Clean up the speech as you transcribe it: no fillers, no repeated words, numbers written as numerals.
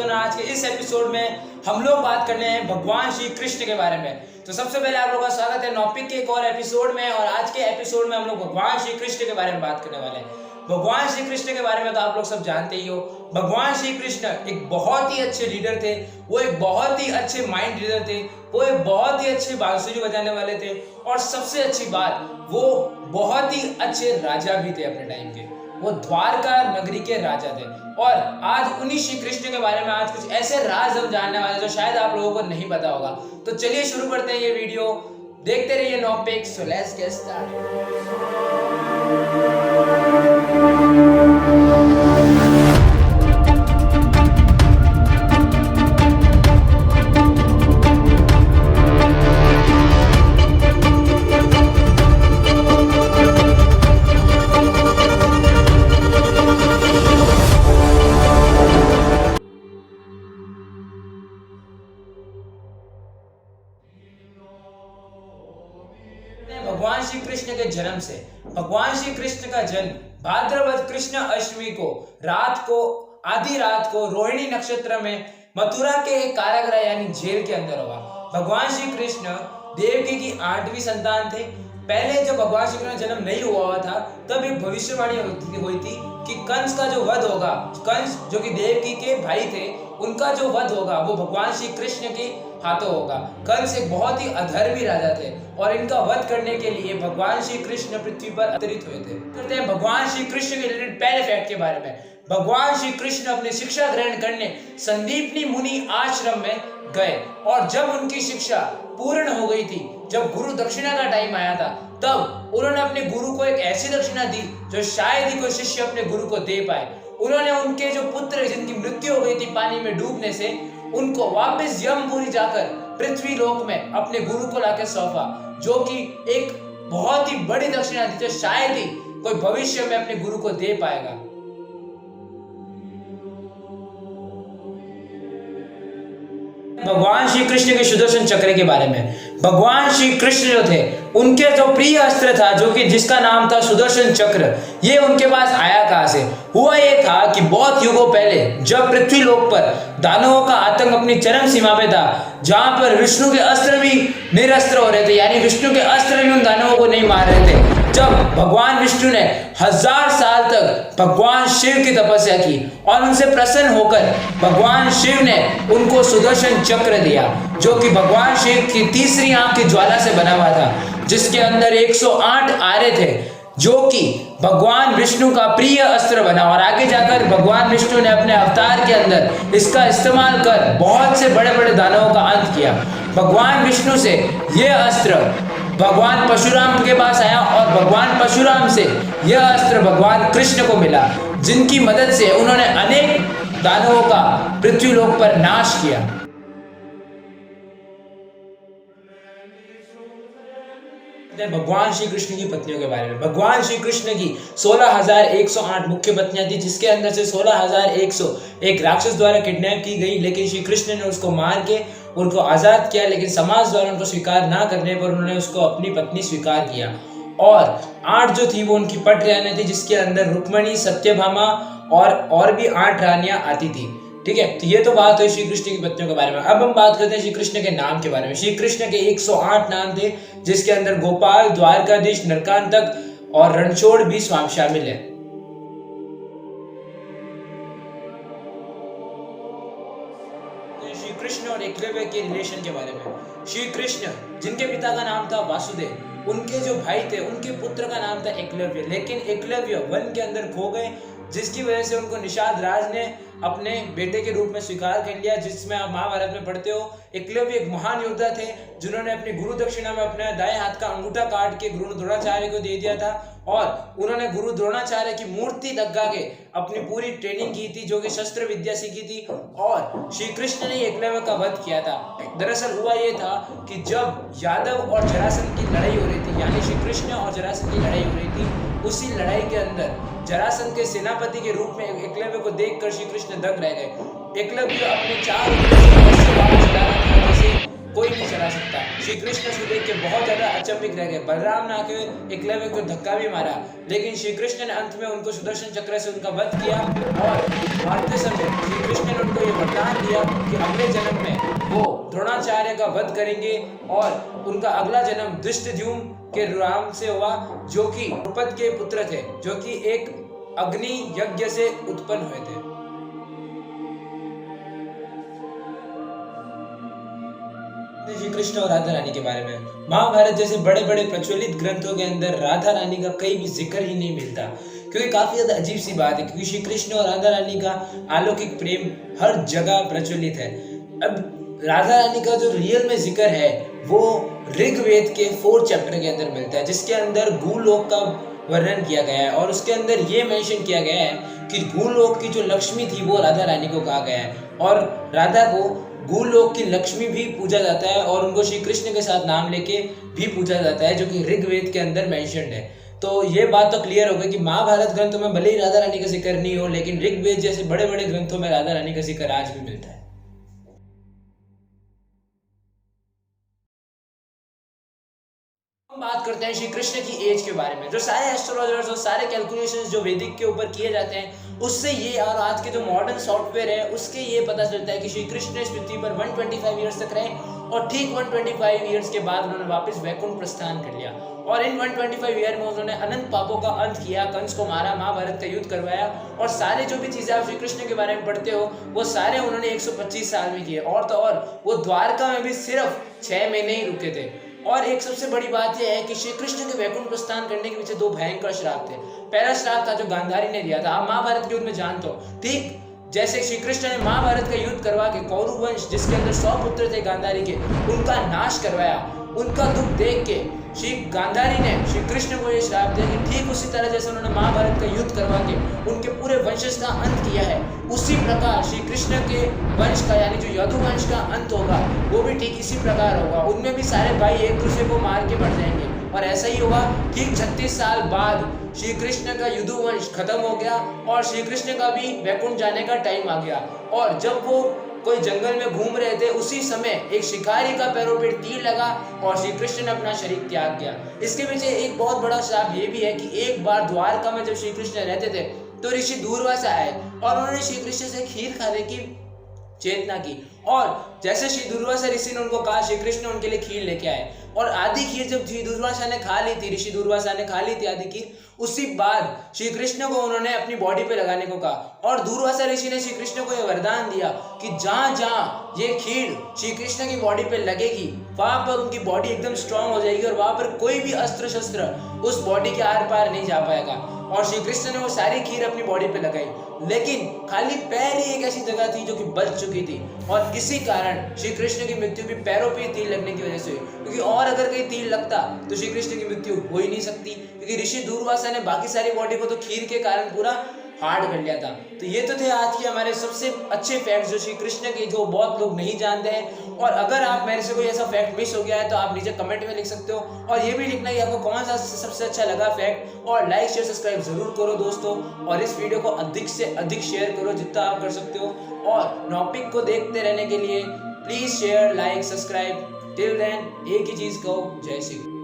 दोस्तों, आज के इस एपिसोड में हम लोग बात करने हैं भगवान श्री कृष्ण के बारे में। तो सबसे पहले आप लोगों का स्वागत है नॉपिक के एक और एपिसोड में। और आज के एपिसोड में हम लोग भगवान श्री कृष्ण के बारे में बात करने वाले हैं। भगवान श्री कृष्ण के बारे में तो आप लोग सब जानते ही हो। भगवान श्री कृष्ण एक बहुत ही अच्छे लीडर थे, वो एक बहुत ही अच्छे माइंड रीडर थे, वो एक बहुत ही अच्छे बांसुरी बजाने वाले थे, और सबसे अच्छी बात वो बहुत ही अच्छे राजा भी थे अपने टाइम के। वो द्वारका नगरी के राजा थे। और आज उन्हीं श्री कृष्ण के बारे में आज कुछ ऐसे राज हम जानने वाले जो शायद आप लोगों को नहीं पता होगा। तो चलिए शुरू करते हैं ये वीडियो, देखते रहिए नॉपिक। So let's get started. भगवान श्री कृष्ण के जन्म से। भगवान श्री कृष्ण का जन्म भाद्रपद कृष्ण अष्टमी को रात को आधी रात को रोहिणी नक्षत्र में मथुरा के एक कारागृह यानी जेल के अंदर हुआ। भगवान श्री कृष्ण देवकी की 8वीं संतान थे। पहले जब भगवान श्री कृष्ण का जन्म नहीं हुआ था तब एक भविष्यवाणी हुई थी कि कंस का जो वध होगा, कंस जो कि देवकी के भाई थे, उनका जो वध होगा वो भगवान श्री कृष्ण के हाथों होगा। कंस एक बहुत ही अधर्मी राजा थे और इनका वध करने के लिए भगवान श्री कृष्ण पृथ्वी पर अवतरित हुए थे। करते हैं भगवान श्री कृष्ण के रिलेटेड पहले फैक्ट के बारे में। भगवान श्री कृष्ण अपनी शिक्षा ग्रहण करने संदीपनी मुनि आश्रम में गए, और जब उनकी शिक्षा पूर्ण हो गई थी, जब गुरु दक्षिणा का टाइम आया था, तब उन्होंने अपने गुरु को एक ऐसी दक्षिणा दी जो शायद ही कोई शिष्य अपने गुरु को दे पाए। उन्होंने उनके जो पुत्र जिनकी मृत्यु हो गई थी पानी में डूबने से, उनको वापस यमपुरी जाकर पृथ्वी लोक में अपने गुरु को लाकर सौंपा, जो कि एक बहुत ही बड़ी दक्षिणा थी जो शायद ही कोई भविष्य में अपने गुरु को दे पाएगा। भगवान श्री कृष्ण के सुदर्शन चक्र के बारे में। भगवान श्री कृष्ण जो थे, उनके जो प्रिय अस्त्र था जो कि जिसका नाम था सुदर्शन चक्र, ये उनके पास आया कहां से? हुआ ये था कि बहुत युगों पहले जब पृथ्वी लोक पर दानवों का आतंक अपनी चरम सीमा पे था, जहां पर विष्णु के अस्त्र भी निरस्त्र हो रहे थे, यानी विष्णु के अस्त्र भी उन दानवों को नहीं मार रहे थे, जब भगवान विष्णु ने 1000 साल तक भगवान शिव की तपस्या की और उनसे प्रसन्न होकर भगवान शिव ने उनको सुदर्शन चक्र दिया, जो कि भगवान शिव की तीसरी आंख की ज्वाला से बना हुआ था, जिसके अंदर 108 आरे थे, जो कि भगवान विष्णु का प्रिय अस्त्र बना। और आगे जाकर भगवान विष्णु ने अपने अवतार के अंदर इसका इस्तेमाल कर बहुत से बड़े बड़े दानवों का अंत किया। भगवान विष्णु से यह अस्त्र भगवान परशुराम के पास आया और भगवान परशुराम से यह अस्त्र भगवान कृष्ण को मिला, जिनकी मदद से उन्होंने अनेक दानवों का पृथ्वी लोक पर नाश किया। भगवान श्री कृष्ण की पत्नियों के बारे में। भगवान श्री कृष्ण की 16,108 मुख्य पत्नियां थी, जिसके अंदर से 16,100 एक राक्षस द्वारा किडनैप की गई, लेकिन श्री कृष्ण ने उसको मार के उनको आजाद किया, लेकिन समाज द्वारा उनको स्वीकार ना करने पर उन्होंने उसको अपनी पत्नी स्वीकार किया। और 8 जो थी वो उनकी पट रानियां थी, जिसके अंदर रुक्मणी, सत्यभामा और भी 8 रानियां आती थी। ठीक है, तो ये तो बात हुई श्री कृष्ण की पत्नियों के बारे में। अब हम बात करते हैं श्री कृष्ण के नाम के बारे में। श्री कृष्ण के 108 नाम थे, जिसके अंदर गोपाल, द्वारकाधीश, नरकांतक और रणछोड़ भी शामिल है। श्री कृष्ण और एकलव्य के रिलेशन के बारे में। श्री कृष्ण जिनके पिता का नाम था वासुदेव, उनके जो भाई थे उनके पुत्र का नाम था एकलव्य, लेकिन एकलव्य वन के अंदर खो गए, जिसकी वजह से उनको निषाद राज ने अपने बेटे के रूप में स्वीकार कर लिया। जिसमें आप महाभारत में पढ़ते हो, एकलव्य एक महान योद्धा थे जिन्होंने अपनी गुरु दक्षिणा में अपने दाएं हाथ का अंगूठा काट के गुरु द्रोणाचार्य को दे दिया था, और उन्होंने गुरु द्रोणाचार्य की मूर्ति लगा के अपनी पूरी ट्रेनिंग की थी, जो कि शस्त्र विद्या सीखी थी, और श्री कृष्ण ने एकलव्य का वध किया था। दरअसल हुआ ये था कि जब यादव और जरासंध की लड़ाई हो रही थी, यानी श्री कृष्ण और जरासंध की लड़ाई हो रही थी, उसी लड़ाई के अंदर जरासंध के सेनापति के रूप में एकलव्य को देखकर श्री कृष्ण दंग रह गए। एकलव्य अपने 4 जैसे कोई नहीं चला सकता। श्री कृष्ण उसको देख के बहुत ज्यादा अचंभित रह गए। बलराम ने आके एकलव्य को धक्का भी मारा, लेकिन श्री कृष्ण ने अंत में उनको सुदर्शन चक्र से उनका वध किया और मारते समय श्री कृष्ण ने उनको ये वरदान दिया कि अगले जन्म में वो द्रोणाचार्य का वध करेंगे और उनका अगला जन्म धृष्टद्युम्न के राम से हुआ, जो कि द्रुपद के पुत्र थे, जो कि एक अग्नि यज्ञ से उत्पन्न हुए थे। श्री कृष्ण और राधा रानी के बारे में महाभारत जैसे बड़े बड़े प्रचलित ग्रंथों के अंदर राधा रानी का कहीं भी जिक्र ही नहीं मिलता, क्योंकि काफी ज्यादा अजीब सी बात है, क्योंकि श्री कृष्ण और राधा रानी का अलौकिक प्रेम हर जगह प्रचलित है। अब राधा रानी का जो रियल में जिक्र है वो ऋग्वेद के 4 चैप्टर के अंदर मिलता है, जिसके अंदर भूलोक का वर्णन किया गया है और उसके अंदर ये मेंशन किया गया है कि भूलोक की जो लक्ष्मी थी वो राधा रानी को कहा गया है और राधा को भूलोक की लक्ष्मी भी पूजा जाता है और उनको श्री कृष्ण के साथ नाम लेके भी पूजा जाता है, जो कि ऋग्वेद के अंदर मेंशन्ड है। तो ये बात तो क्लियर हो गई कि महाभारत ग्रंथों में भले ही राधा रानी का जिक्र नहीं हो, लेकिन ऋग्वेद जैसे बड़े बड़े ग्रंथों में राधा रानी का जिक्र आज भी मिलता है। बात करते हैं श्री कृष्ण की एज के बारे में। जो सारे एस्ट्रोलॉजर्स और सारे कैलकुलेशंस जो वैदिक के ऊपर किए जाते हैं, उससे ये और आज के जो मॉडर्न सॉफ्टवेयर है उसके ये पता चलता है कि श्री कृष्ण इस पृथ्वी पर 125 ईयर्स तक रहे और ठीक 125 ईयर्स के बाद उन्होंने वापस वैकुंठ प्रस्थान कर लिया और इन 125 ईयर में उन्होंने अनंत पापों का अंत किया, कंस को मारा, महाभारत का युद्ध करवाया और सारे जो भी चीजें आप श्री कृष्ण के बारे में पढ़ते हो वो सारे उन्होंने 125 साल में किए। और तो और वो द्वारका में भी सिर्फ 6 महीने ही रुके थे। और एक सबसे बड़ी बात यह है कि श्री कृष्ण के वैकुंठ प्रस्थान करने के पीछे 2 भयंकर श्राप थे। पहला श्राप था जो गांधारी ने दिया था, आप महाभारत के युद्ध में जानते हो। ठीक जैसे श्री कृष्ण ने महाभारत का युद्ध करवा के कौरव वंश जिसके अंदर 100 पुत्र थे गांधारी के, उनका नाश करवाया, उनका दुख देख के श्री गांधारी ने श्री कृष्ण को ये श्राप दिया कि ठीक उसी तरह जैसे उन्होंने महाभारत का युद्ध करवा के उनके पूरे वंशज का अंत किया है, उसी प्रकार श्री कृष्ण के वंश का यानी जो यदुवंश का अंत होगा वो भी ठीक इसी प्रकार होगा। उनमें भी सारे भाई एक दूसरे को मार के बढ़ जाएंगे और ऐसा ही होगा। ठीक 36 साल बाद श्री कृष्ण का यदुवंश खत्म हो गया और श्री कृष्ण का भी वैकुंठ जाने का टाइम आ गया। और जब वो कोई जंगल में घूम रहे थे उसी समय एक शिकारी का पैरों पर तीर लगा और श्री कृष्ण ने अपना शरीर त्याग किया। इसके पीछे एक बहुत बड़ा श्राप ये भी है कि एक बार द्वारका में जब श्री कृष्ण रहते थे तो ऋषि दूर्वासा आए और उन्होंने श्री कृष्ण से खीर खाने की चेतना की और जैसे श्री दूर्वासा ऋषि ने उनको कहा, श्री कृष्ण उनके लिए खीर लेके आए और आधी खीर जब श्री दूर्वासा ने खा ली थी, ऋषि दूर्वासा ने खा ली थी आधी खीर, उसी बाद श्री कृष्ण को उन्होंने अपनी बॉडी पे लगाने को कहा और दूर्वासा ऋषि ने श्री कृष्ण को यह वरदान दिया कि जहां जहां ये खीर श्री कृष्ण की बॉडी पे लगेगी वहां पर उनकी बॉडी एकदम स्ट्रांग हो जाएगी और वहां पर कोई भी अस्त्र शस्त्र उस बॉडी के आर पार नहीं जा पाएगा। और श्री कृष्ण ने वो सारी खीर अपनी बॉडी पे लगाई, लेकिन खाली पैर ही एक ऐसी जगह थी जो कि बच चुकी थी और इसी कारण श्री कृष्ण की मृत्यु भी पैरों पे तीर लगने की वजह से हुई, क्योंकि और अगर कहीं तीर लगता तो श्री कृष्ण की मृत्यु हो ही नहीं सकती, क्योंकि ऋषि दूर्वासा ने बाकी सारी बॉडी को तो खीर के कारण पूरा हार्ड कर लिया था। तो ये तो थे आज के हमारे सबसे अच्छे फैक्ट्स जो श्री कृष्ण के, जो बहुत लोग नहीं जानते हैं। और अगर आप मेरे से कोई ऐसा फैक्ट मिस हो गया है तो आप नीचे कमेंट में लिख सकते हो और ये भी लिखना कि आपको कौन सा सबसे अच्छा लगा फैक्ट, और लाइक शेयर सब्सक्राइब जरूर करो दोस्तों और इस वीडियो को अधिक से अधिक शेयर करो जितना आप कर सकते हो। और टॉपिक को देखते रहने के लिए please share, like, subscribe. Till then एक ही चीज कहो, जय श्री कृष्ण।